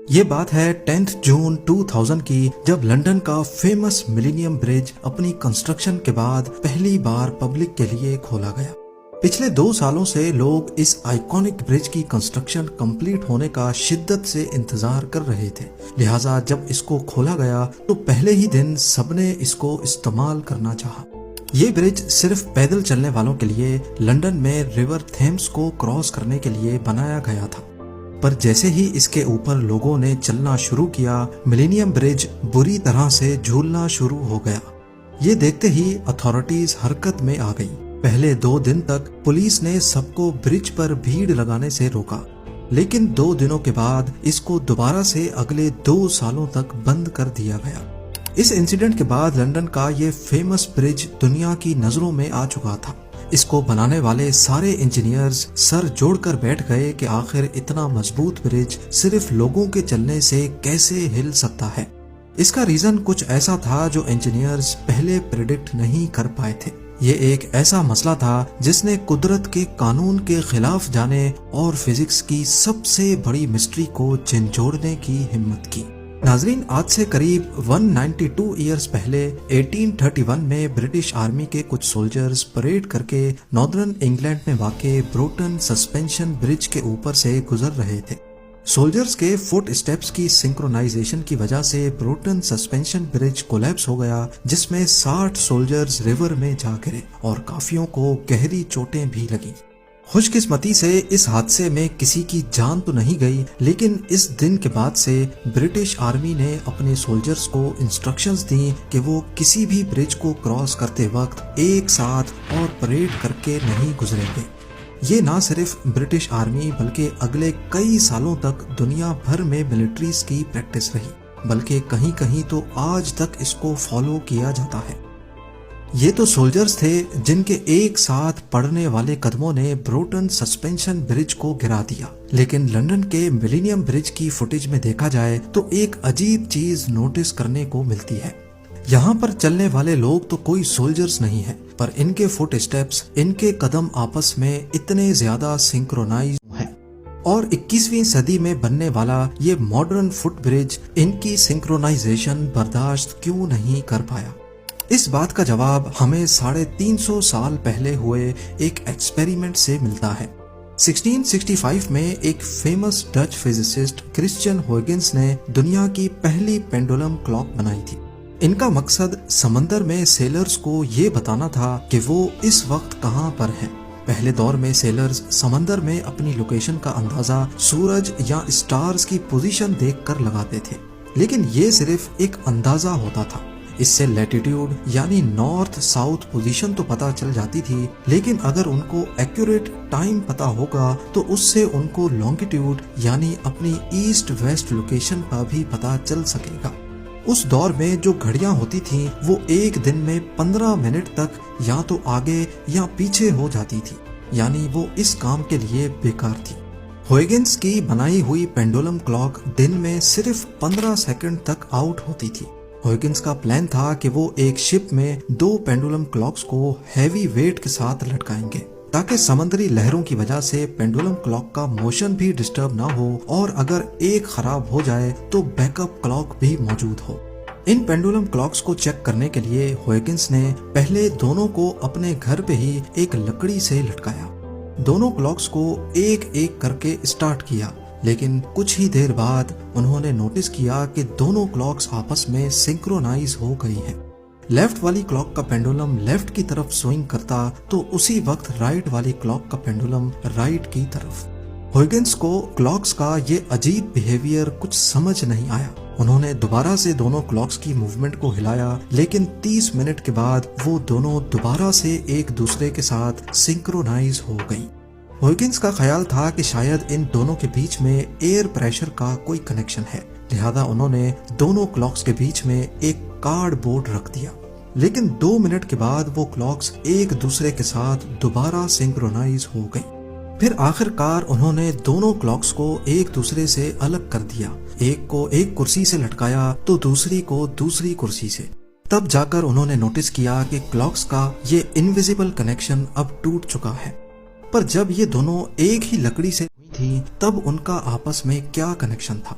ये बात है 10 जून 2000 की, जब लंदन का फेमस मिलेनियम ब्रिज अपनी कंस्ट्रक्शन के बाद पहली बार पब्लिक के लिए खोला गया। पिछले 2 सालों से लोग इस आइकॉनिक ब्रिज की कंस्ट्रक्शन कंप्लीट होने का शिद्दत से इंतजार कर रहे थे। लिहाजा जब इसको खोला गया तो पहले ही दिन सबने इसको इस्तेमाल करना चाहा। ये ब्रिज सिर्फ पैदल चलने वालों के लिए लंदन में रिवर थेम्स को क्रॉस करने के लिए बनाया गया था, पर जैसे ही इसके ऊपर लोगों ने चलना शुरू किया, मिलेनियम ब्रिज बुरी तरह से झूलना शुरू हो गया। ये देखते ही अथॉरिटीज हरकत में आ गई। पहले 2 दिन तक पुलिस ने सबको ब्रिज पर भीड़ लगाने से रोका, लेकिन 2 दिनों के बाद इसको दोबारा से अगले 2 सालों तक बंद कर दिया गया। इस इंसिडेंट के बाद लंदन का ये फेमस ब्रिज दुनिया की नजरों में आ चुका था। इसको बनाने वाले सारे इंजीनियर्स सर जोड़कर बैठ गए कि आखिर इतना मजबूत ब्रिज सिर्फ लोगों के चलने से कैसे हिल सकता है। इसका रीजन कुछ ऐसा था जो इंजीनियर्स पहले प्रेडिक्ट नहीं कर पाए थे। ये एक ऐसा मसला था जिसने कुदरत के कानून के खिलाफ जाने और फिजिक्स की सबसे बड़ी मिस्ट्री को झंझोड़ने की हिम्मत की। नाजरीन, आज से करीब 192 ईयर्स पहले 1831 में ब्रिटिश आर्मी के कुछ सोल्जर्स परेड करके नॉर्दर्न इंग्लैंड में वाक़े ब्रोटन सस्पेंशन ब्रिज के ऊपर से गुजर रहे थे। सोल्जर्स के फुट स्टेप्स की सिंक्रोनाइजेशन की वजह से ब्रोटन सस्पेंशन ब्रिज कोलैप्स हो गया, जिसमें 60 सोल्जर्स रिवर में जा गिरे और काफियों को गहरी चोटें भी लगी। खुशकिस्मती से इस हादसे में किसी की जान तो नहीं गई, लेकिन इस दिन के बाद से ब्रिटिश आर्मी ने अपने सोल्जर्स को इंस्ट्रक्शंस दी कि वो किसी भी ब्रिज को क्रॉस करते वक्त एक साथ और परेड करके नहीं गुजरेंगे। ये ना सिर्फ ब्रिटिश आर्मी बल्कि अगले कई सालों तक दुनिया भर में मिलिट्रीज की प्रैक्टिस रही, बल्कि कहीं कहीं तो आज तक इसको फॉलो किया जाता है। ये तो सोल्जर्स थे जिनके एक साथ पड़ने वाले कदमों ने ब्रोटन सस्पेंशन ब्रिज को गिरा दिया, लेकिन लंदन के मिलेनियम ब्रिज की फुटेज में देखा जाए तो एक अजीब चीज नोटिस करने को मिलती है। यहाँ पर चलने वाले लोग तो कोई सोल्जर्स नहीं है, पर इनके फुट स्टेप्स, इनके कदम आपस में इतने ज्यादा सिंक्रोनाइज हैं। और 21वीं सदी में बनने वाला ये मॉडर्न फुट ब्रिज इनकी सिंक्रोनाइजेशन बर्दाश्त क्यों नहीं कर पाया? इस बात का जवाब हमें 350 साल पहले हुए एक एक्सपेरिमेंट से मिलता है। 1665 में एक famous Dutch physicist Christian huygens ने दुनिया की पहली पेंडुलम क्लॉक बनाई थी। इनका मकसद समंदर में सेलर्स को ये बताना था कि वो इस वक्त कहाँ पर हैं। पहले दौर में सेलर्स समंदर में अपनी लोकेशन का अंदाजा सूरज या स्टार्स की पोजीशन देखकर लगाते थे, लेकिन ये सिर्फ एक अंदाजा होता था। इससे लैटिट्यूड यानी नॉर्थ साउथ पोजीशन तो पता चल जाती थी, लेकिन अगर उनको एक्यूरेट टाइम पता होगा तो उससे उनको लॉन्गिट्यूड यानी अपनी ईस्ट वेस्ट लोकेशन का भी पता चल सकेगा। उस दौर में जो घड़ियां होती थीं वो एक दिन में 15 मिनट तक या तो आगे या पीछे हो जाती थी, यानी वो इस काम के लिए बेकार थी। huygens की बनाई हुई पेंडुलम क्लॉक दिन में सिर्फ 15 सेकंड तक आउट होती थी। huygens का प्लान था कि वो एक शिप में 2 पेंडुलम क्लॉक्स को हैवी वेट के साथ लटकाएंगे, ताकि समुद्री लहरों की वजह से पेंडुलम क्लॉक का मोशन भी डिस्टर्ब ना हो और अगर एक खराब हो जाए तो बैकअप क्लॉक भी मौजूद हो। इन पेंडुलम क्लॉक्स को चेक करने के लिए huygens ने पहले दोनों को अपने घर पे ही एक लकड़ी से लटकाया। दोनों क्लॉक्स को एक एक करके स्टार्ट किया, लेकिन कुछ ही देर बाद उन्होंने नोटिस किया कि दोनों क्लॉक्स आपस में सिंक्रोनाइज हो गई हैं। लेफ्ट वाली क्लॉक का पेंडुलम लेफ्ट की तरफ स्विंग करता तो उसी वक्त राइट वाली क्लॉक का पेंडुलम राइट की तरफ। huygens को क्लॉक्स का ये अजीब बिहेवियर कुछ समझ नहीं आया। उन्होंने दोबारा से दोनों क्लॉक्स की मूवमेंट को हिलाया, लेकिन 30 मिनट के बाद वो दोनों दोबारा से एक दूसरे के साथ सिंक्रोनाइज हो गई। huygens का ख्याल था कि शायद इन दोनों के बीच में एयर प्रेशर का कोई कनेक्शन है, लिहाजा उन्होंने दोनों क्लॉक्स के बीच में एक कार्डबोर्ड रख दिया। लेकिन 2 मिनट के बाद वो क्लॉक्स एक दूसरे के साथ दोबारा सिंक्रोनाइज हो गई। फिर आखिरकार उन्होंने दोनों क्लॉक्स को एक दूसरे से अलग कर दिया, एक को एक कुर्सी से लटकाया तो दूसरी को दूसरी कुर्सी से। तब जाकर उन्होंने नोटिस किया कि क्लॉक्स का ये इनविजिबल कनेक्शन अब टूट चुका है। पर जब ये दोनों एक ही लकड़ी से हुई थी तब उनका आपस में क्या कनेक्शन था?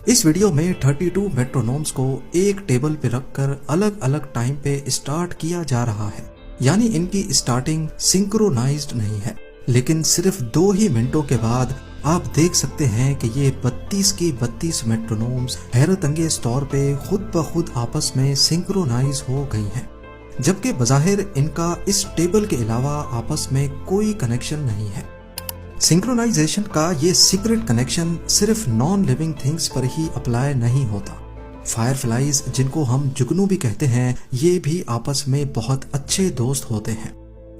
इस वीडियो में 32 मेट्रोनोम्स को एक टेबल पे रखकर अलग अलग टाइम पे स्टार्ट किया जा रहा है, यानी इनकी स्टार्टिंग सिंक्रोनाइज्ड नहीं है, लेकिन सिर्फ 2 ही मिनटों के बाद आप देख सकते हैं कि ये 32 की 32 मेट्रोनोम्स हैरतअंगेज तौर पे खुद ब खुद आपस में सिंक्रोनाइज हो गई हैं, जबकि बज़ाहिर इनका इस टेबल के अलावा आपस में कोई कनेक्शन नहीं है। सिंक्रोनाइजेशन का ये सीक्रेट कनेक्शन सिर्फ नॉन लिविंग थिंग्स पर ही अप्लाई नहीं होता। फायरफ्लाइज, जिनको हम जुगनू भी कहते हैं, ये भी आपस में बहुत अच्छे दोस्त होते हैं।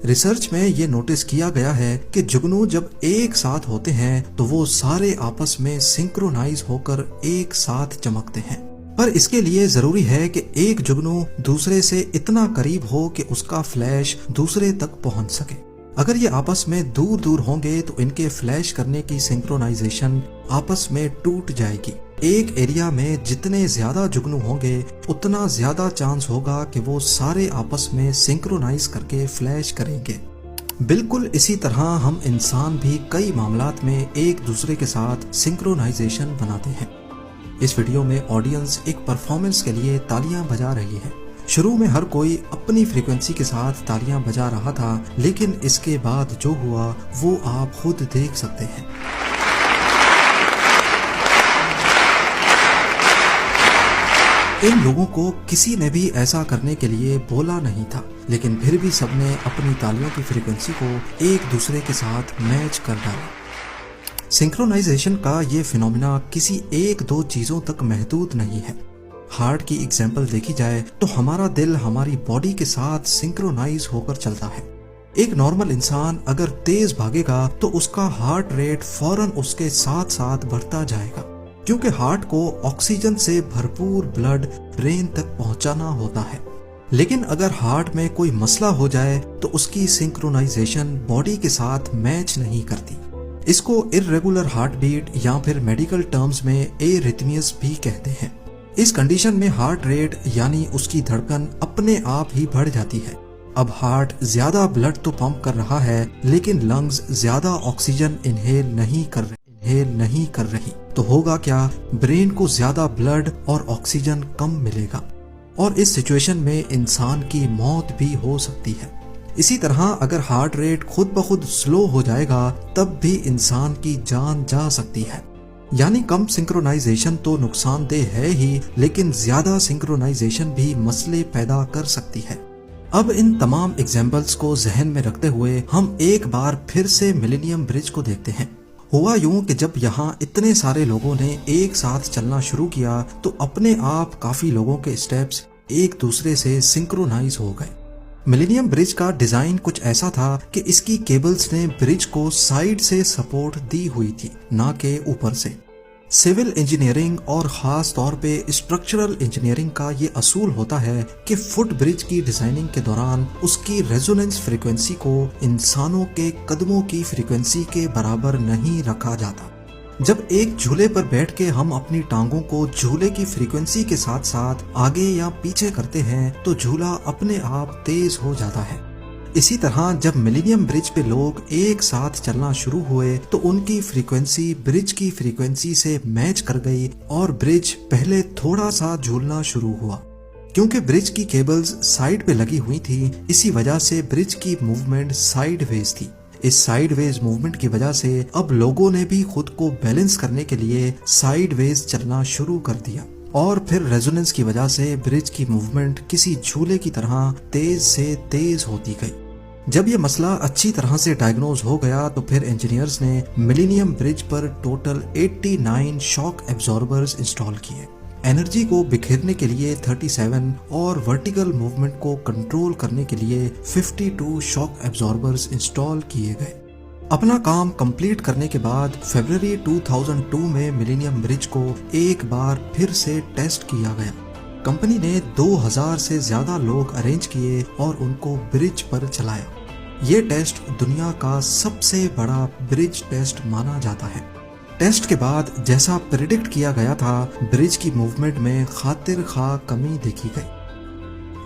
रिसर्च में ये नोटिस किया गया है कि जुगनू जब एक साथ होते हैं तो वो सारे आपस में सिंक्रोनाइज होकर एक साथ चमकते हैं, पर इसके लिए जरूरी है कि एक जुगनू दूसरे से इतना करीब हो कि उसका फ्लैश दूसरे तक पहुंच सके। अगर ये आपस में दूर दूर होंगे तो इनके फ्लैश करने की सिंक्रोनाइजेशन आपस में टूट जाएगी। एक एरिया में जितने ज्यादा जुगनू होंगे उतना ज्यादा चांस होगा कि वो सारे आपस में सिंक्रोनाइज करके फ्लैश करेंगे। बिल्कुल इसी तरह हम इंसान भी कई मामलात में एक दूसरे के साथ सिंक्रोनाइजेशन बनाते हैं। इस वीडियो में ऑडियंस एक परफॉर्मेंस के लिए तालियां बजा रही है। शुरू में हर कोई अपनी फ्रीक्वेंसी के साथ तालियां बजा रहा था, लेकिन इसके बाद जो हुआ वो आप खुद देख सकते हैं। इन लोगों को किसी ने भी ऐसा करने के लिए बोला नहीं था, लेकिन फिर भी सबने अपनी तालियों की फ्रीक्वेंसी को एक दूसरे के साथ मैच कर डाला। सिंक्रोनाइजेशन का ये फिनोमिना किसी एक दो चीजों तक महदूद नहीं है। हार्ट की एग्जाम्पल देखी जाए तो हमारा दिल हमारी बॉडी के साथ सिंक्रोनाइज होकर चलता है। एक नॉर्मल इंसान अगर तेज भागेगा तो उसका हार्ट रेट फौरन उसके साथ साथ बढ़ता जाएगा, क्योंकि हार्ट को ऑक्सीजन से भरपूर ब्लड ब्रेन तक पहुंचाना होता है। लेकिन अगर हार्ट में कोई मसला हो जाए तो उसकी सिंक्रोनाइजेशन बॉडी के साथ मैच नहीं करती। इसको इर्रेगुलर हार्ट बीट या फिर मेडिकल टर्म्स में एरिथमियास भी कहते हैं। इस कंडीशन में हार्ट रेट यानी उसकी धड़कन अपने आप ही बढ़ जाती है। अब हार्ट ज्यादा ब्लड तो पंप कर रहा है, लेकिन लंग्स ज्यादा ऑक्सीजन इनहेल नहीं कर रही, तो होगा क्या? ब्रेन को ज्यादा ब्लड और ऑक्सीजन कम मिलेगा और इस सिचुएशन में इंसान की मौत भी हो सकती है। इसी तरह अगर हार्ट रेट खुद ब खुद स्लो हो जाएगा तब भी इंसान की जान जा सकती है। यानी कम सिंक्रोनाइजेशन तो नुकसानदेह है ही, लेकिन ज्यादा सिंक्रोनाइजेशन भी मसले पैदा कर सकती है। अब इन तमाम एग्जाम्पल्स को जहन में रखते हुए हम एक बार फिर से मिलेनियम ब्रिज को देखते हैं। हुआ यूं कि जब यहाँ इतने सारे लोगों ने एक साथ चलना शुरू किया तो अपने आप काफी लोगों के स्टेप्स एक दूसरे से सिंक्रोनाइज हो गए। मिलेनियम ब्रिज का डिजाइन कुछ ऐसा था कि इसकी केबल्स ने ब्रिज को साइड से सपोर्ट दी हुई थी, ना कि ऊपर से। सिविल इंजीनियरिंग और खास तौर पे स्ट्रक्चरल इंजीनियरिंग का ये असूल होता है कि फुट ब्रिज की डिजाइनिंग के दौरान उसकी रेजोनेंस फ्रीक्वेंसी को इंसानों के कदमों की फ्रीक्वेंसी के बराबर नहीं रखा जाता। जब एक झूले पर बैठ के हम अपनी टांगों को झूले की फ्रीक्वेंसी के साथ साथ आगे या पीछे करते हैं तो झूला अपने आप तेज हो जाता है। इसी तरह जब मिलेनियम ब्रिज पे लोग एक साथ चलना शुरू हुए तो उनकी फ्रीक्वेंसी ब्रिज की फ्रीक्वेंसी से मैच कर गई और ब्रिज पहले थोड़ा सा झूलना शुरू हुआ। क्योंकि ब्रिज की केबल्स साइड पे लगी हुई थी, इसी वजह से ब्रिज की मूवमेंट साइडवेज थी। इस साइडवेज मूवमेंट की वजह से अब लोगों ने भी खुद को बैलेंस करने के लिए साइडवेज चलना शुरू कर दिया और फिर रेजोनेंस की वजह से ब्रिज की मूवमेंट किसी झूले की तरह तेज से तेज होती गई। जब ये मसला अच्छी तरह से डायग्नोज हो गया तो फिर इंजीनियर्स ने मिलेनियम ब्रिज पर टोटल 89 शॉक एब्जॉर्बर्स इंस्टॉल किए। एनर्जी को बिखेरने के लिए 37 और वर्टिकल मूवमेंट को कंट्रोल करने के लिए 52 शॉक एब्जॉर्बर्स इंस्टॉल किए गए। अपना काम कंप्लीट करने के बाद फरवरी 2002 में मिलेनियम ब्रिज को एक बार फिर से टेस्ट किया गया। कंपनी ने 2000 से ज्यादा लोग अरेंज किए और उनको ब्रिज पर चलाया। ये टेस्ट दुनिया का सबसे बड़ा ब्रिज टेस्ट माना जाता है। टेस्ट के बाद जैसा प्रेडिक्ट किया गया था, ब्रिज की मूवमेंट में खातिर खा कमी देखी गई।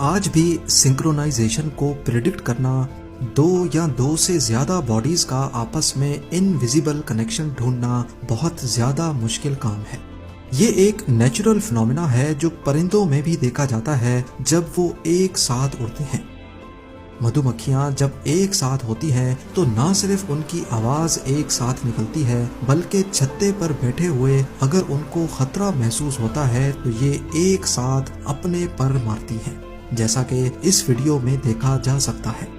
आज भी सिंक्रोनाइजेशन को प्रेडिक्ट करना, दो या दो से ज्यादा बॉडीज का आपस में इनविजिबल कनेक्शन ढूंढना बहुत ज्यादा मुश्किल काम है। ये एक नेचुरल फिनोमेना है जो परिंदों में भी देखा जाता है जब वो एक साथ उड़ते हैं। मधुमक्खियां जब एक साथ होती हैं तो न सिर्फ उनकी आवाज एक साथ निकलती है, बल्कि छत्ते पर बैठे हुए अगर उनको खतरा महसूस होता है तो ये एक साथ अपने पर मारती हैं, जैसा कि इस वीडियो में देखा जा सकता है।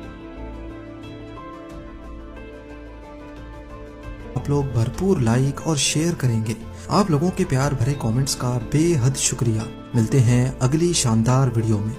आप लोग भरपूर लाइक और शेयर करेंगे। आप लोगों के प्यार भरे कमेंट्स का बेहद शुक्रिया। मिलते हैं अगली शानदार वीडियो में।